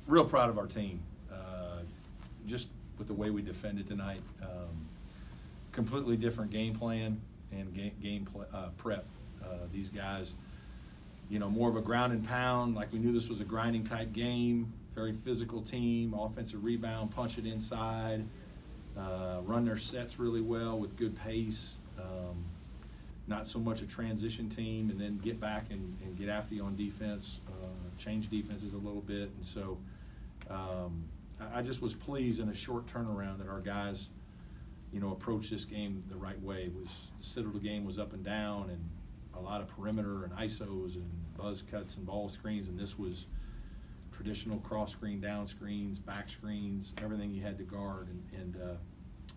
real proud of our team. Just with the way we defended tonight. Completely different game plan and prep. These guys, you know, more of a ground and pound, like we knew this was a grinding type game, very physical team, offensive rebound, punch it inside, run their sets really well with good pace. Not so much a transition team, and then get back and get after you on defense, change defenses a little bit. And so I just was pleased in a short turnaround that our guys, you know, approached this game the right way. It was the center of the game was up and down, and a lot of perimeter and ISOs and buzz cuts and ball screens, and this was traditional cross screen, down screens, back screens, everything you had to guard. And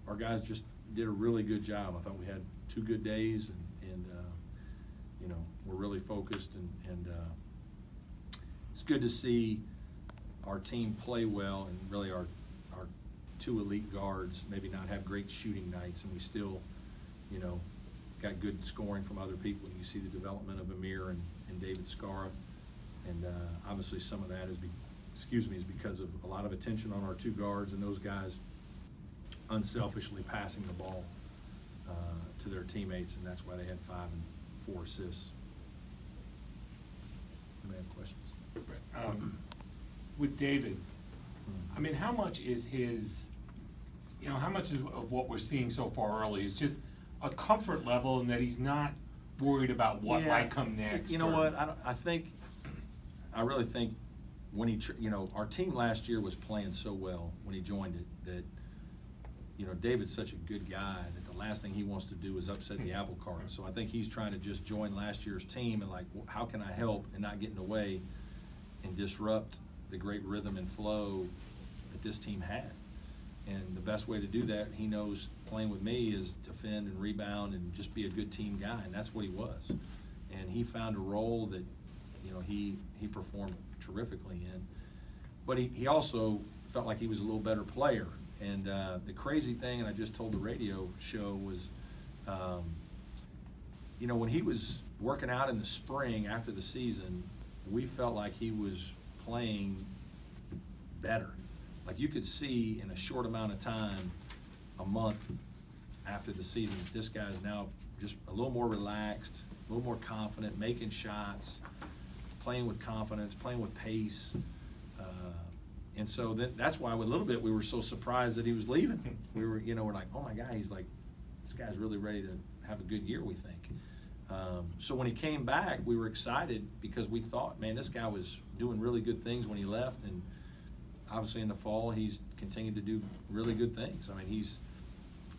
our guys just did a really good job. I thought we had 2 good days, and you know, we're really focused, and it's good to see our team play well, and really our 2 elite guards maybe not have great shooting nights, and we still, you know, got good scoring from other people. You see the development of Amir and David Scara, and obviously some of that is because of a lot of attention on our 2 guards and those guys unselfishly passing the ball to their teammates, and that's why they had 5 and 4 assists. Anybody have questions? With David, I mean, how much is his, you know, how much of what we're seeing so far early is just a comfort level, and that he's not worried about what might come next? You know what? I really think when he, you know, our team last year was playing so well when he joined it that, you know, David's such a good guy that the last thing he wants to do is upset the apple cart. So I think he's trying to just join last year's team and, like, how can I help and not get in the way and disrupt the great rhythm and flow that this team had. And the best way to do that, he knows, playing with me, is defend and rebound and just be a good team guy, and that's what he was. And he found a role that, you know, he performed terrifically in. But he also felt like he was a little better player. And the crazy thing, and I just told the radio show, was, you know, when he was working out in the spring after the season, we felt like he was playing better. Like, you could see in a short amount of time, a month after the season, that this guy's now just a little more relaxed, a little more confident, making shots, playing with confidence, playing with pace. And so that's why a little bit we were so surprised that he was leaving. We were, you know, we're like, oh my God, he's like, this guy's really ready to have a good year, we think. So when he came back, we were excited because we thought, man, this guy was doing really good things when he left, and obviously in the fall he's continued to do really good things. I mean,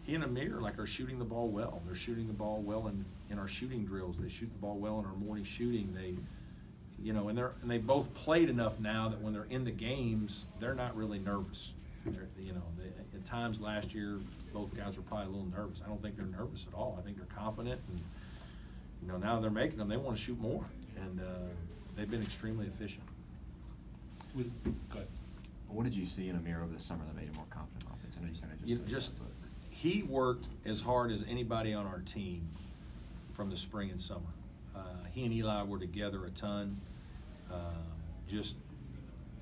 he and Amir, like, are shooting the ball well. They're shooting the ball well in our shooting drills. They shoot the ball well in our morning shooting. They, you know, and they both played enough now that when they're in the games, they're not really nervous. You know, at times last year, both guys were probably a little nervous. I don't think they're nervous at all. I think they're confident, and, you know, now they're making them, they want to shoot more, and they've been extremely efficient. Go ahead. What did you see in Amir over the summer that made him more confident in offense? I know you kind of just he worked as hard as anybody on our team from the spring and summer. He and Eli were together a ton, just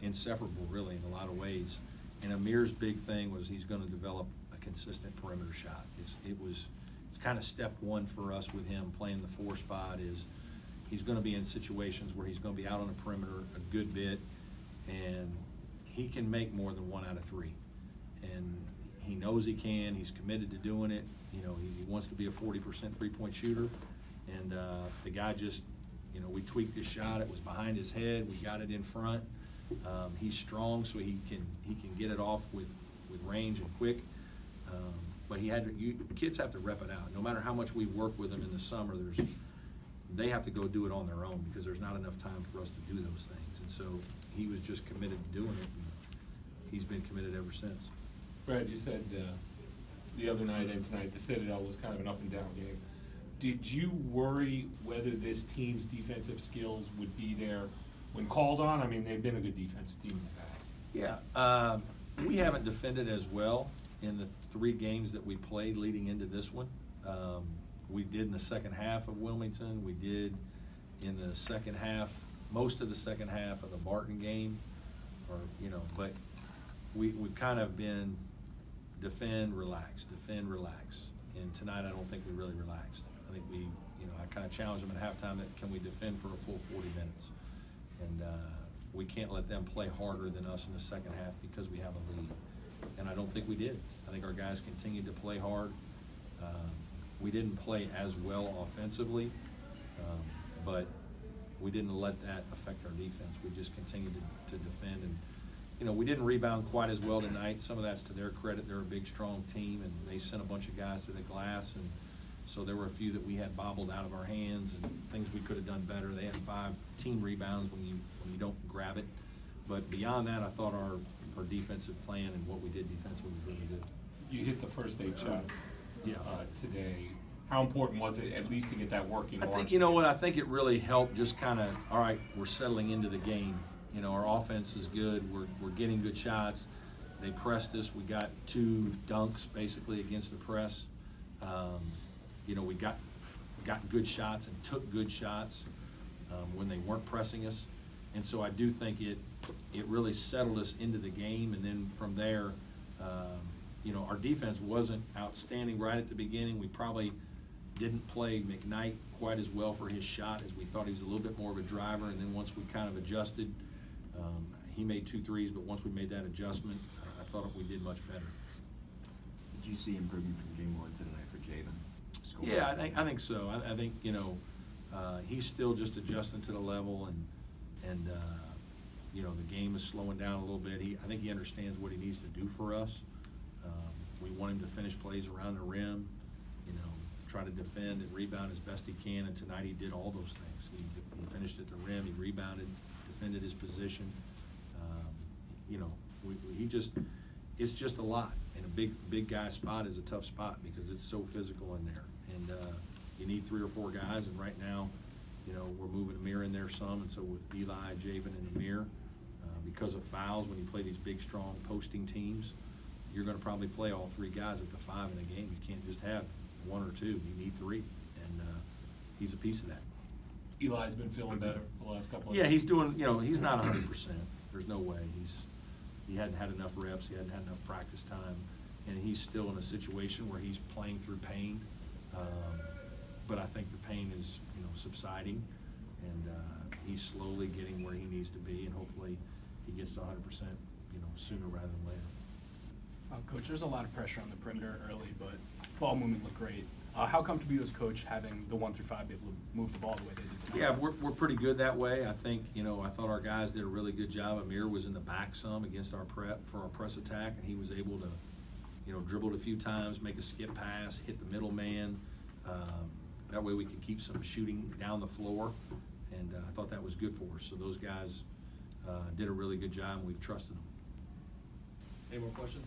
inseparable really in a lot of ways. And Amir's big thing was he's going to develop a consistent perimeter shot. It's kind of step one for us with him playing the 4 spot, is he's going to be in situations where he's going to be out on the perimeter a good bit, and he can make more than 1 out of 3. And he knows he can. He's committed to doing it. You know, he wants to be a 40% 3-point shooter. And the guy just, you know, we tweaked his shot. It was behind his head. We got it in front. He's strong, so he can get it off with range and quick. But kids have to rep it out. No matter how much we work with them in the summer, they have to go do it on their own because there's not enough time for us to do those things. And so he was just committed to doing it, and he's been committed ever since. Brad, you said the other night and tonight the Citadel was kind of an up and down game. Did you worry whether this team's defensive skills would be there when called on? I mean, they've been a good defensive team in the past. Yeah, we haven't defended as well in the 3 games that we played leading into this one. We did in the second half of Wilmington. We did in the second half, most of the second half of the Barton game. or, you know, but we've kind of been defend, relax. And tonight I don't think we really relaxed. I think we, you know, I kind of challenged them at halftime that can we defend for a full 40 minutes? And we can't let them play harder than us in the second half because we have a lead. And I don't think we did. I think our guys continued to play hard. We didn't play as well offensively, but we didn't let that affect our defense. We just continued to defend. And, you know, we didn't rebound quite as well tonight. Some of that's to their credit. They're a big, strong team, and they sent a bunch of guys to the glass. And so there were a few that we had bobbled out of our hands and things we could have done better. They had 5 team rebounds when you don't grab it. But beyond that, I thought our defensive plan and what we did defensively was really good. You hit the first 8 shots Yeah. today. How important was it at least to get that working? I think, you know what, I think it really helped just kind of, all right, we're settling into the game. You know, our offense is good. We're getting good shots. They pressed us. We got 2 dunks basically against the press. You know, we got good shots and took good shots when they weren't pressing us. And so I do think it really settled us into the game. And then from there, you know, our defense wasn't outstanding right at the beginning. We probably didn't play McKnight quite as well for his shot as we thought. He was a little bit more of a driver. And then once we kind of adjusted, he made 2 threes, but once we made that adjustment, I thought we did much better. Did you see improvement from Jay Moore tonight for Javen? Scoring? Yeah, I think so. I think, you know, he's still just adjusting to the level, and you know, the game is slowing down a little bit. I think he understands what he needs to do for us. We want him to finish plays around the rim, you know, try to defend and rebound as best he can, and tonight he did all those things. He finished at the rim, he rebounded, defended his position. You know, it's just a lot, and a big guy spot is a tough spot because it's so physical in there, and you need 3 or 4 guys, and right now, you know, we're moving Amir in there some, and so with Eli, Javen, and Amir, because of fouls, when you play these big, strong posting teams, you're going to probably play all 3 guys at the 5 in a game. You can't just have 1 or 2. You need 3, and he's a piece of that. Eli's been feeling better the last couple of Yeah, days. he's doing, you know, he's not 100%. There's no way. He hadn't had enough reps. He hadn't had enough practice time, and he's still in a situation where he's playing through pain. But I think the pain is, you know, subsiding, and he's slowly getting where he needs to be, and hopefully he gets to 100%, you know, sooner rather than later. Coach, there's a lot of pressure on the perimeter early, but ball movement looked great. How comfortable are you as coach having the 1 through 5 be able to move the ball the way they did tonight? Yeah, we're pretty good that way. I think, you know, I thought our guys did a really good job. Amir was in the back some against our press attack, and he was able to, you know, dribble it a few times, make a skip pass, hit the middle man. That way we could keep some shooting down the floor, and I thought that was good for us. So those guys did a really good job, and we've trusted them. Any more questions?